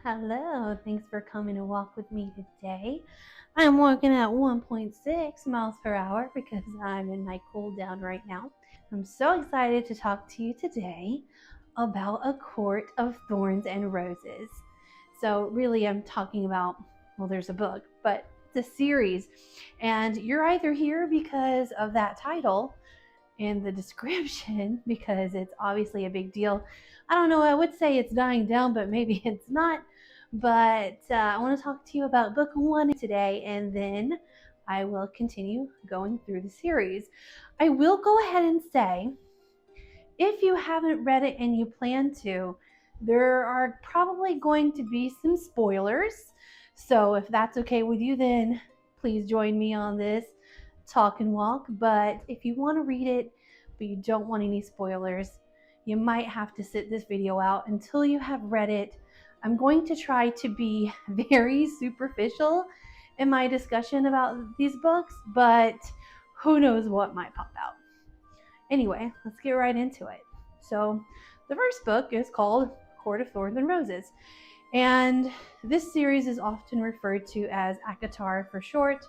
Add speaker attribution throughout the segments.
Speaker 1: Hello, thanks for coming to walk with me today. I'm walking at 1.6 miles per hour because I'm in my cool down right now. I'm so excited to talk to you today about A Court of Thorns and Roses. So, really, I'm talking about, well, there's a book, but it's a series. And you're either here because of that title and the description, because it's obviously a big deal. I don't know, I would say it's dying down, but maybe it's not. But I want to talk to you about book one today, and then I will continue going through the series. I will go ahead and say, if you haven't read it and you plan to, there are probably going to be some spoilers. So if that's okay with you, then please join me on this talk and walk. But if you want to read it, but you don't want any spoilers, you might have to sit this video out until you have read it. I'm going to try to be very superficial in my discussion about these books, but who knows what might pop out. Anyway, let's get right into it. So, the first book is called Court of Thorns and Roses, and this series is often referred to as acotar for short,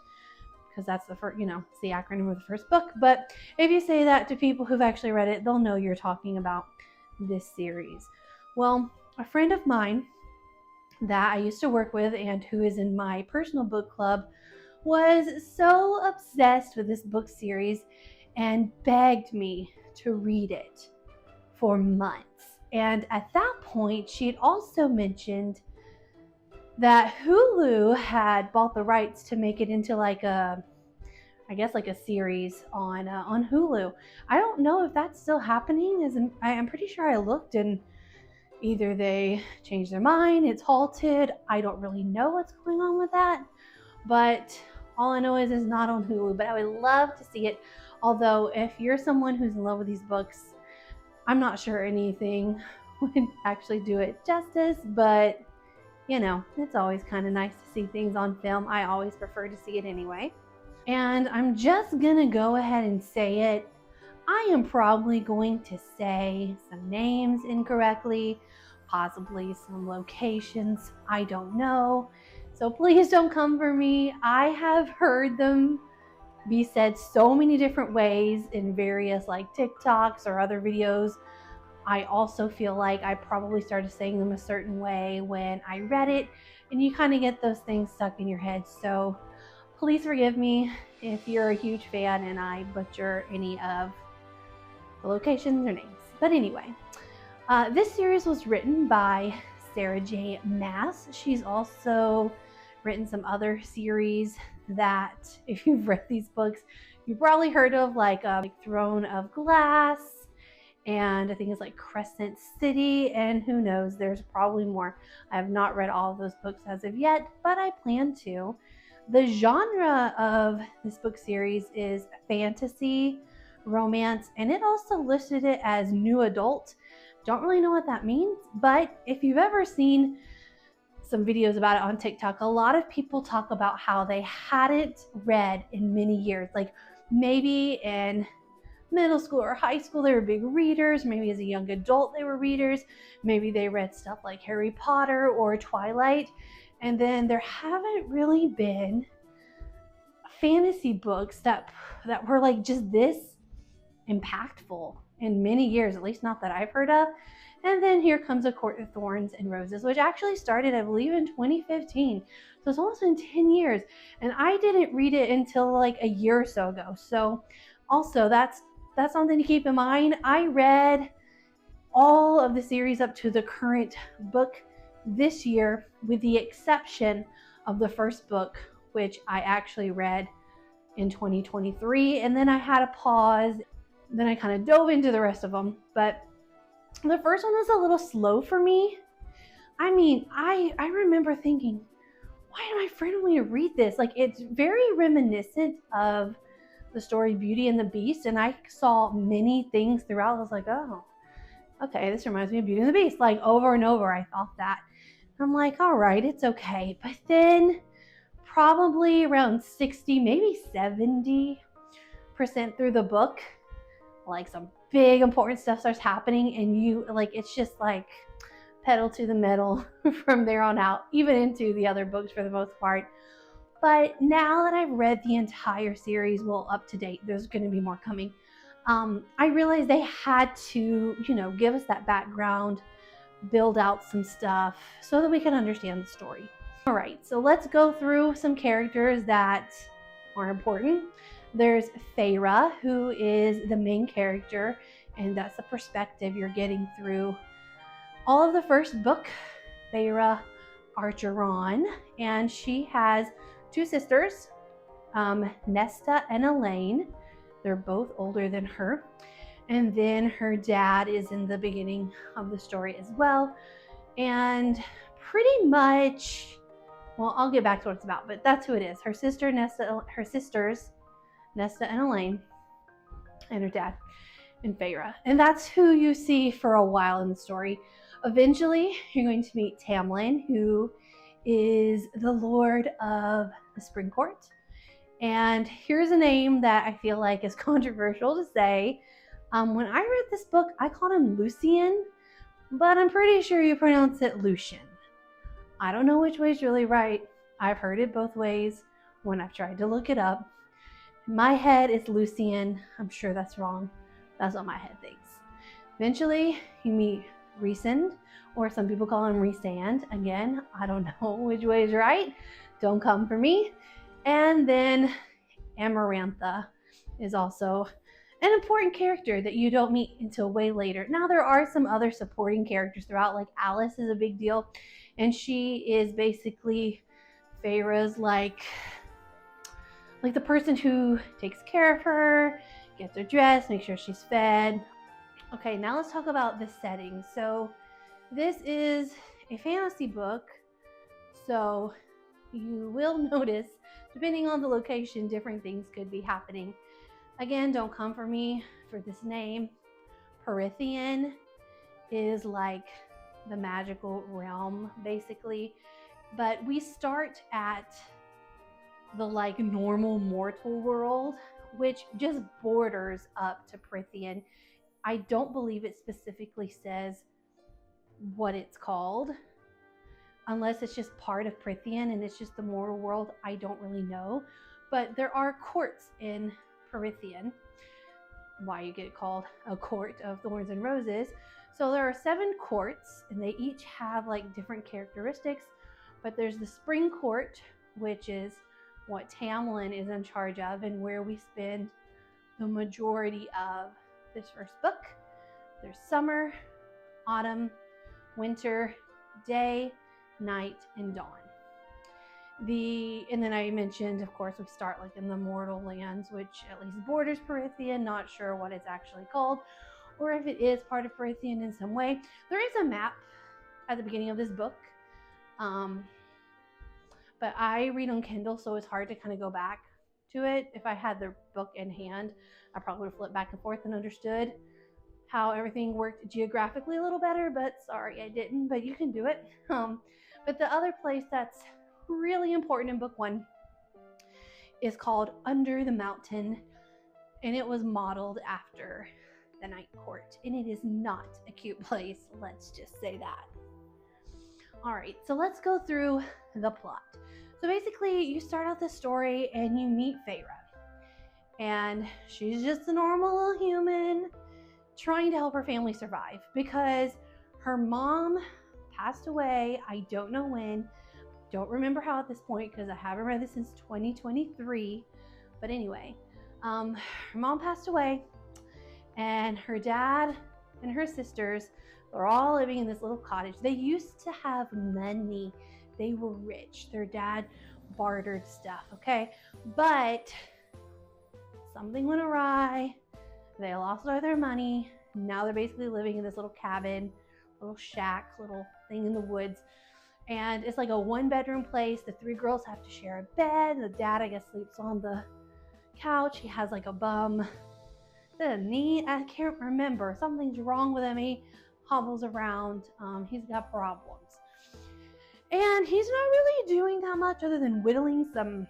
Speaker 1: because that's the first, it's the acronym of the first book. But if you say that to people who've actually read it, they'll know you're talking about this series. Well, a friend of mine that I used to work with and who is in my personal book club was so obsessed with this book series and begged me to read it for months. And at that point, she had also mentioned that Hulu had bought the rights to make it into like a series on Hulu. I don't know if that's still happening. I'm pretty sure I looked and either they changed their mind, it's halted. I don't really know what's going on with that, but all I know is it's not on Hulu. But I would love to see it. Although if you're someone who's in love with these books, I'm not sure anything would actually do it justice, but it's always kind of nice to see things on film. I always prefer to see it anyway. And I'm just gonna go ahead and say it. I am probably going to say some names incorrectly, possibly some locations, I don't know. So please don't come for me. I have heard them be said so many different ways in various like TikToks or other videos. I also feel like I probably started saying them a certain way when I read it, and you kind of get those things stuck in your head. So please forgive me if you're a huge fan and I butcher any of the locations or names. But anyway, this series was written by Sarah J. Maas. She's also written some other series that, if you've read these books, you've probably heard of, like Throne of Glass, and I think it's like Crescent City, and who knows, there's probably more. I have not read all of those books as of yet, but I plan to. The genre of this book series is fantasy, romance, and it also listed it as new adult. Don't really know what that means, but if you've ever seen some videos about it on TikTok, a lot of people talk about how they hadn't read in many years. Like maybe in middle school or high school, they were big readers. Maybe as a young adult, they were readers. Maybe they read stuff like Harry Potter or Twilight. And then there haven't really been fantasy books that were like just this impactful in many years, at least not that I've heard of. And then here comes A Court of Thorns and Roses, which actually started, I believe, in 2015. So it's almost been 10 years. And I didn't read it until like a year or so ago. So also that's something to keep in mind. I read all of the series up to the current book this year, with the exception of the first book, which I actually read in 2023. And then I had a pause. Then I kind of dove into the rest of them. But the first one was a little slow for me. I mean, I remember thinking, why did my friend want me to read this? Like, it's very reminiscent of the story Beauty and the Beast. And I saw many things throughout. I was like, oh, okay, this reminds me of Beauty and the Beast. Like, over and over, I thought that. I'm like, all right, it's okay. But then probably around 60, maybe 70% through the book, like some big important stuff starts happening, and you like, it's just like, pedal to the metal from there on out, even into the other books for the most part. But now that I've read the entire series, well, up to date, there's going to be more coming. I realized they had to, give us that background, build out some stuff so that we can understand the story. All right, so let's go through some characters that are important. There's Feyre, who is the main character, and that's the perspective you're getting through all of the first book, Feyre Archeron, and she has two sisters, Nesta and Elaine. They're both older than her. And then her dad is in the beginning of the story as well. And pretty much, well, I'll get back to what it's about, but that's who it is. Her sisters, Nesta and Elaine, and her dad, and Feyre. And that's who you see for a while in the story. Eventually, you're going to meet Tamlin, who is the Lord of the Spring Court. And here's a name that I feel like is controversial to say. When I read this book, I called him Lucian, but I'm pretty sure you pronounce it Lucian. I don't know which way is really right. I've heard it both ways when I've tried to look it up. In my head, it's Lucian. I'm sure that's wrong. That's what my head thinks. Eventually, you meet Rhysand, or some people call him Rhysand. Again, I don't know which way is right. Don't come for me. And then Amarantha is also an important character that you don't meet until way later. Now, there are some other supporting characters throughout, like Alice is a big deal, and she is basically Feyre's like the person who takes care of her, gets her dressed, makes sure she's fed. Okay, now let's talk about the setting. So this is a fantasy book, so you will notice, depending on the location, different things could be happening. Again, don't come for me for this name. Prythian is like the magical realm, basically. But we start at the like normal mortal world, which just borders up to Prythian. I don't believe it specifically says what it's called, unless it's just part of Prythian and it's just the mortal world. I don't really know. But there are courts in Prythian, why you get called a court of thorns and roses. So there are 7 courts, and they each have like different characteristics. But there's the spring court, which is what Tamlin is in charge of, and where we spend the majority of this first book. There's summer, autumn, winter, day, night, and dawn. And then I mentioned, of course, we start like in the mortal lands, which at least borders Prythian. Not sure what it's actually called, or if it is part of Prythian in some way. There is a map at the beginning of this book, but I read on Kindle, so it's hard to kind of go back to it. If I had the book in hand, I probably would have flipped back and forth and understood how everything worked geographically a little better, but sorry, I didn't. But you can do it. But the other place that's really important in book 1 is called Under the Mountain, and it was modeled after the Night Court, and it is not a cute place, let's just say that. All right, so let's go through the plot. So basically, you start out the story and you meet Feyre, and she's just a normal little human trying to help her family survive because her mom passed away. I don't know when, don't remember how at this point because I haven't read this since 2023. But anyway, her mom passed away, and her dad and her sisters are all living in this little cottage. They used to have money. They were rich. Their dad bartered stuff, okay? But something went awry. They lost all their money. Now they're basically living in this little cabin, little shack, little thing in the woods. And it's like a 1-bedroom place. The 3 girls have to share a bed. The dad, I guess, sleeps on the couch. He has like a bum. The knee, I can't remember. Something's wrong with him. He hobbles around. He's got problems. And he's not really doing that much other than whittling some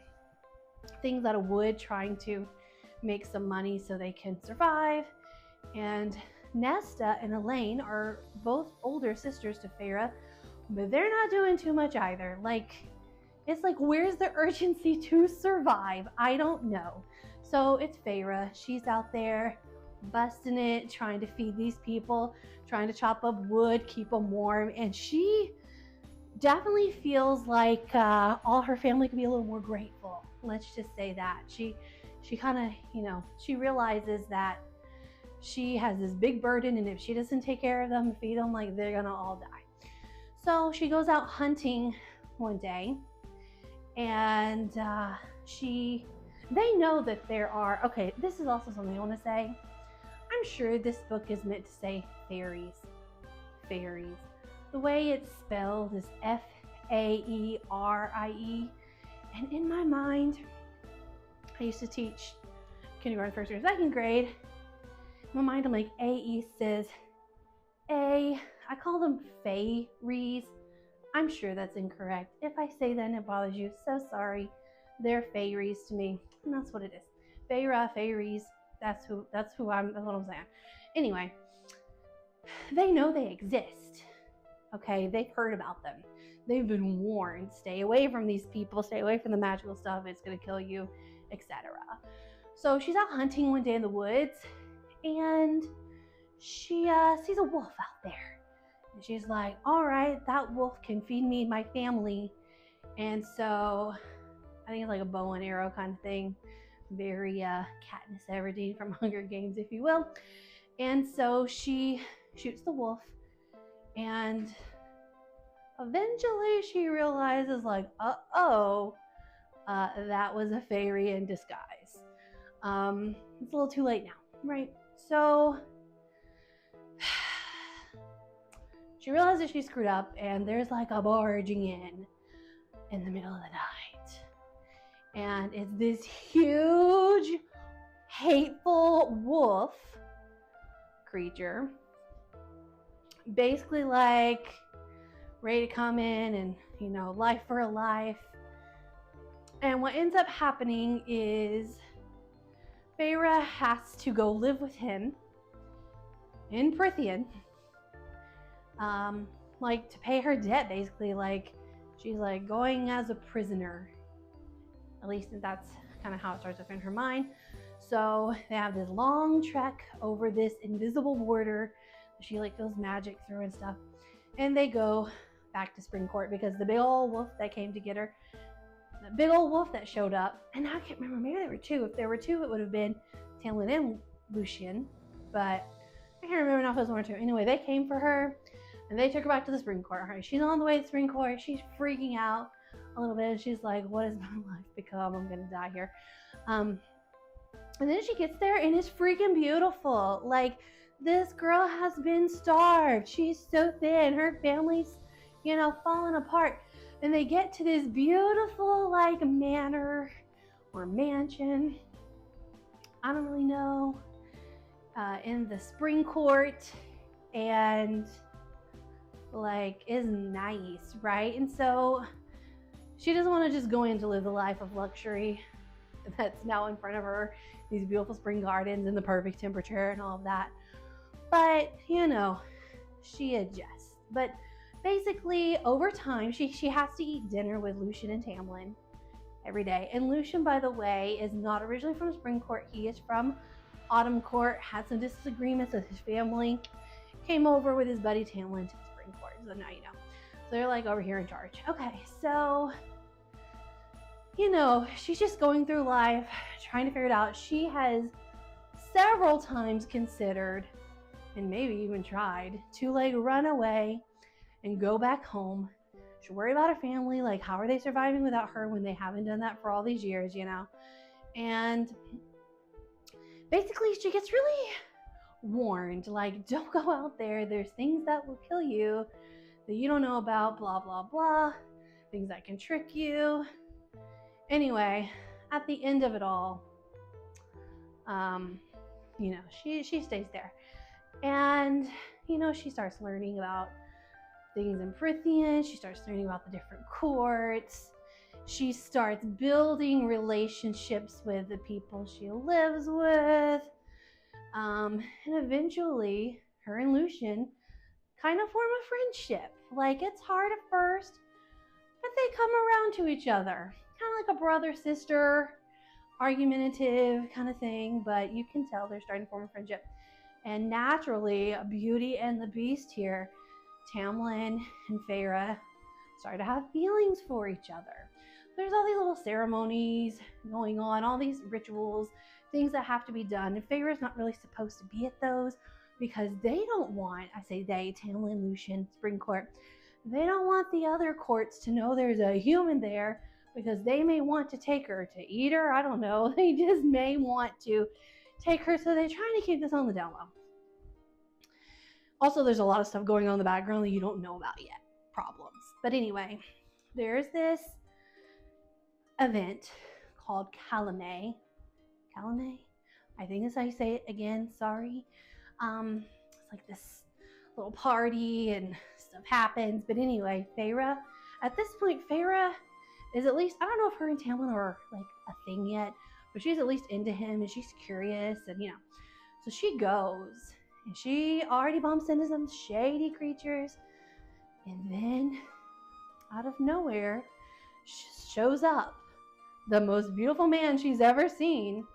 Speaker 1: things out of wood, trying to make some money so they can survive. And Nesta and Elaine are both older sisters to Feyre, but they're not doing too much either. Like, it's like, where's the urgency to survive? I don't know. So it's Feyre. She's out there busting it, trying to feed these people, trying to chop up wood, keep them warm, and she definitely feels like all her family could be a little more grateful. Let's just say that. She kind of, she realizes that she has this big burden, and if she doesn't take care of them, feed them, like, they're gonna all die. So she goes out hunting one day, and they know that there are, okay, this is also something I want to say. I'm sure this book is meant to say fairies. Fairies. The way it's spelled is Faerie. And in my mind, I used to teach kindergarten, first or second grade. In my mind, I'm like, AE says A. I call them fairies. I'm sure that's incorrect. If I say that and it bothers you, so sorry. They're fairies to me, and that's what it is. Feyre, fairies. That's what I'm saying. Anyway, they know they exist. Okay, they've heard about them. They've been warned. Stay away from these people. Stay away from the magical stuff. It's gonna kill you, etc. So she's out hunting one day in the woods, and she sees a wolf out there. And she's like, all right, that wolf can feed me and my family. And so I think it's like a bow and arrow kind of thing. Very Katniss Everdeen from Hunger Games, if you will. And so she shoots the wolf, and eventually she realizes, like, that was a fairy in disguise. It's a little too late now, right? So she realizes she screwed up, and there's like a barging in the middle of the night. And it's this huge, hateful wolf creature, basically like ready to come in and, life for a life. And what ends up happening is Feyre has to go live with him in Prythian, like to pay her debt, basically. Like, she's like going as a prisoner. At least that's kind of how it starts up in her mind. So they have this long trek over this invisible border that she like feels magic through and stuff. And they go back to Springcourt because the big old wolf that came to get her, the big old wolf that showed up, and I can't remember, maybe there were two. If there were two, it would have been Tamlin and Lucien, but I can't remember now if it was one or two. Anyway, they came for her, and they took her back to the Springcourt. Right, she's on the way to Springcourt. She's freaking out a little bit. She's like, what has my life become? I'm gonna die here. And then she gets there, and it's freaking beautiful. Like, this girl has been starved. She's so thin. Her family's, falling apart. And they get to this beautiful, like, manor or mansion. I don't really know. In the Springcourt, and like, is nice, right? And so she doesn't want to just go in to live the life of luxury that's now in front of her, these beautiful spring gardens and the perfect temperature and all of that. But, she adjusts. But basically, over time, she has to eat dinner with Lucien and Tamlin every day. And Lucien, by the way, is not originally from Springcourt. He is from Autumn Court, had some disagreements with his family, came over with his buddy Tamlin to Springcourt. So now you know. So they're like over here in charge. Okay, so she's just going through life, trying to figure it out. She has several times considered, and maybe even tried, to like run away and go back home. She's worried about her family, like how are they surviving without her when they haven't done that for all these years, And basically she gets really warned, like, don't go out there. There's things that will kill you that you don't know about, blah, blah, blah. Things that can trick you. Anyway, at the end of it all, she stays there. And, she starts learning about things in Prythian. She starts learning about the different courts. She starts building relationships with the people she lives with. And eventually, her and Lucian kind of form a friendship. Like, it's hard at first, but they come around to each other. Kind of like a brother-sister, argumentative kind of thing, but you can tell they're starting to form a friendship. And naturally, Beauty and the Beast here, Tamlin and Feyre, start to have feelings for each other. There's all these little ceremonies going on, all these rituals, things that have to be done. And Feyre's not really supposed to be at those because they don't want, I say they, Tamlin, Lucian, Spring Court, they don't want the other courts to know there's a human there because they may want to take her to eat her. I don't know. They just may want to take her, so they're trying to keep this on the down low. Also, there's a lot of stuff going on in the background that you don't know about yet. Problems. But anyway, there's this event called Calumet. Calumet? I think that's how you say it again. Sorry. It's like this little party and stuff happens. But anyway, Feyre, at this point, Feyre is at least, I don't know if her and Tamlin are like a thing yet, but she's at least into him and she's curious and, you know. So she goes and she already bumps into some shady creatures. And then, out of nowhere, shows up the most beautiful man she's ever seen.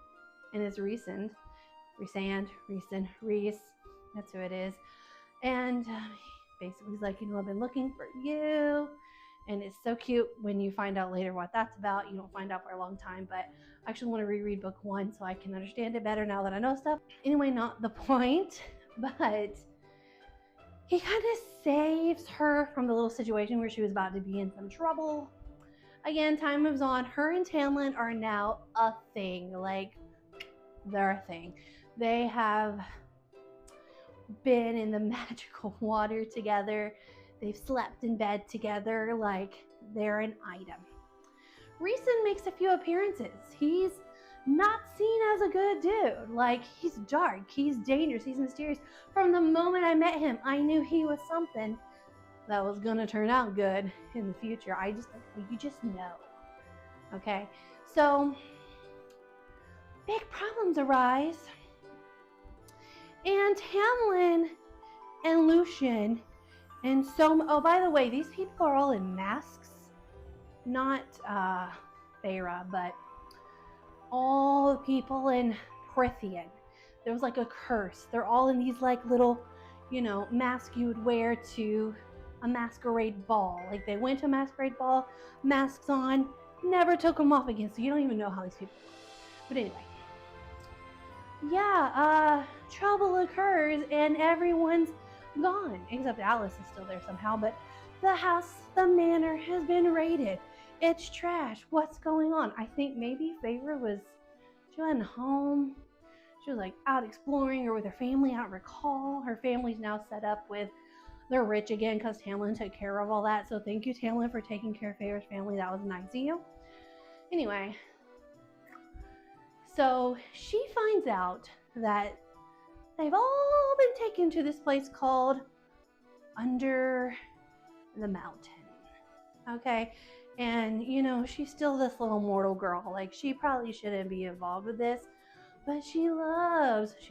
Speaker 1: And it's Reese. That's who it is. And basically he's like, you know, I've been looking for you. And it's so cute when you find out later what that's about. You don't find out for a long time, but I actually want to reread book 1 so I can understand it better now that I know stuff. Anyway, not the point, but he kind of saves her from the little situation where she was about to be in some trouble. Again, time moves on. Her and Tamlin are now a thing. Like, they're a thing. They have been in the magical water together. They've slept in bed together. Like, they're an item. Rhysand makes a few appearances. He's not seen as a good dude. Like, he's dark, he's dangerous, he's mysterious. From the moment I met him, I knew he was something that was gonna turn out good in the future. You just know. Okay, so big problems arise. And Tamlin and Lucian and oh, by the way, these people are all in masks. Not Feyre, but all the people in Prithian. There was like a curse. They're all in these like little, you know, masks you would wear to a masquerade ball. Like, they went to a masquerade ball, masks on, never took them off again. So you don't even know how these people look. But anyway, yeah, trouble occurs and everyone's gone, except Alice is still there somehow. But the house, the manor has been raided. It's trash. What's going on? I think maybe Feyre she went home. She was like out exploring or with her family. I don't recall. Her family's now set up with, they're rich again because Tamlin took care of all that. So thank you, Tamlin, for taking care of Feyre's family. That was nice of you. Anyway, so she finds out that they've all been taken to this place called Under the Mountain. Okay. And, you know, she's still this little mortal girl. Like, she probably shouldn't be involved with this. But she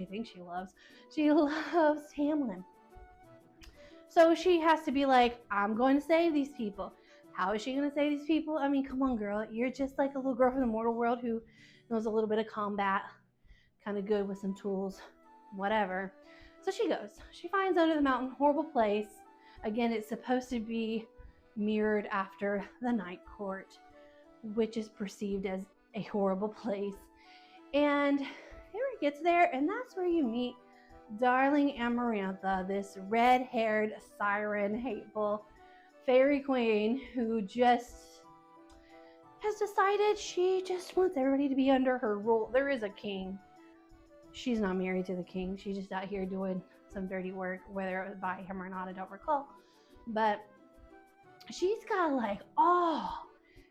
Speaker 1: thinks she loves Tamlin. So she has to be like, I'm going to save these people. How is she going to save these people? I mean, come on, girl. You're just like a little girl from the mortal world who knows a little bit of combat. Kind of good with some tools. Whatever. So she goes. She finds Under the Mountain, horrible place. Again, it's supposed to be mirrored after the Night Court, which is perceived as a horrible place. And Feyre gets there, and that's where you meet darling Amarantha, this red-haired siren, hateful fairy queen who just has decided she just wants everybody to be under her rule. There is a king. She's not married to the king. She's just out here doing some dirty work, whether it was by him or not, I don't recall. But she's got like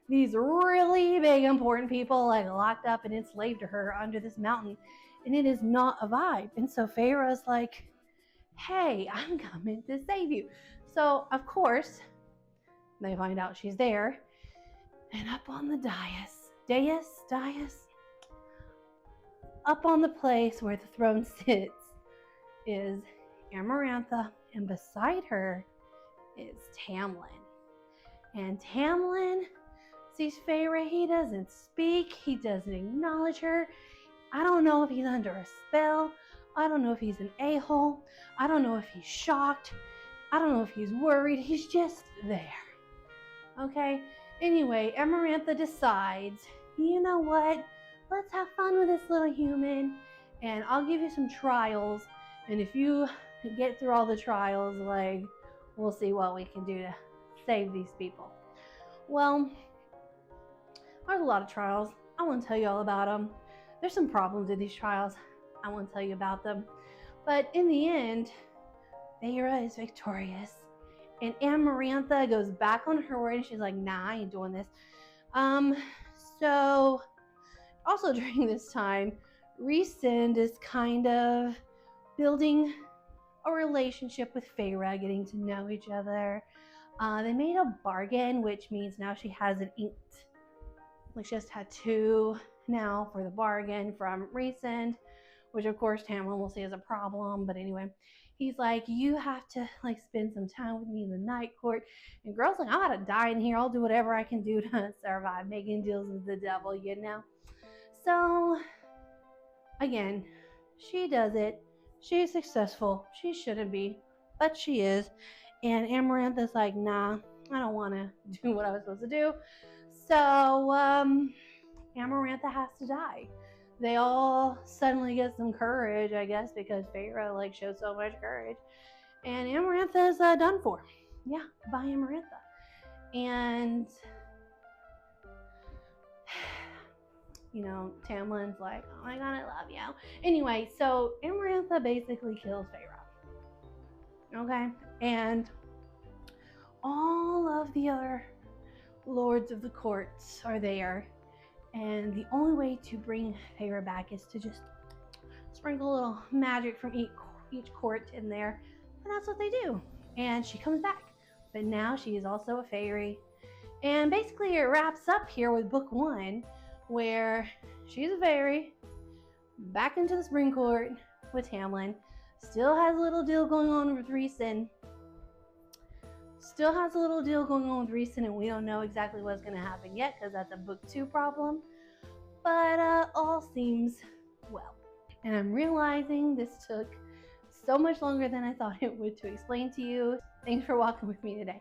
Speaker 1: these really big important people like locked up and enslaved to her under this mountain, and it is not a vibe. And so Feyre's like, hey, I'm coming to save you. So of course they find out she's there, and up on the dais, up on the place where the throne sits is Amarantha, and beside her is Tamlin. And Tamlin sees Feyre. He doesn't speak. He doesn't acknowledge her. I don't know if he's under a spell. I don't know if he's an a-hole. I don't know if he's shocked. I don't know if he's worried. He's just there. Okay? Anyway, Amarantha decides, you know what? Let's have fun with this little human, and I'll give you some trials, and if you get through all the trials, like, we'll see what we can do to save these people. Well, there's a lot of trials. I won't tell you all about them. There's some problems with these trials. I won't tell you about them. But in the end, Feyre is victorious. And Amarantha goes back on her word, and she's like, nah, I ain't doing this. So also during this time, Rhysand is kind of building a relationship with Feyre, getting to know each other. They made a bargain, which means now she has an inked, like she has tattoo now for the bargain from Rhysand, which of course Tamlin will see as a problem. But anyway, he's like, you have to like spend some time with me in the night court. And girl's like, I'm about to die in here. I'll do whatever I can do to survive, making deals with the devil, you know? So again, she does it. She's successful. She shouldn't be, but she is. And Amarantha's like, nah, I don't want to do what I was supposed to do. So Amarantha has to die. They all suddenly get some courage, I guess, because Feyre like showed so much courage. And Amarantha's done for. Yeah, bye Amarantha. And you know, Tamlin's like, oh my god, I love you. Anyway, so Amarantha basically kills Feyre. Okay? And all of the other lords of the courts are there. And the only way to bring Feyre back is to just sprinkle a little magic from each court in there. And that's what they do. And she comes back. But now she is also a fairy. And basically it wraps up here with book 1, where she's a fairy, back into the spring court with Tamlin, still has a little deal going on with Rhysand. And we don't know exactly what's going to happen yet, because that's a book 2 problem. But all seems well. And I'm realizing this took so much longer than I thought it would to explain to you. Thanks for walking with me today.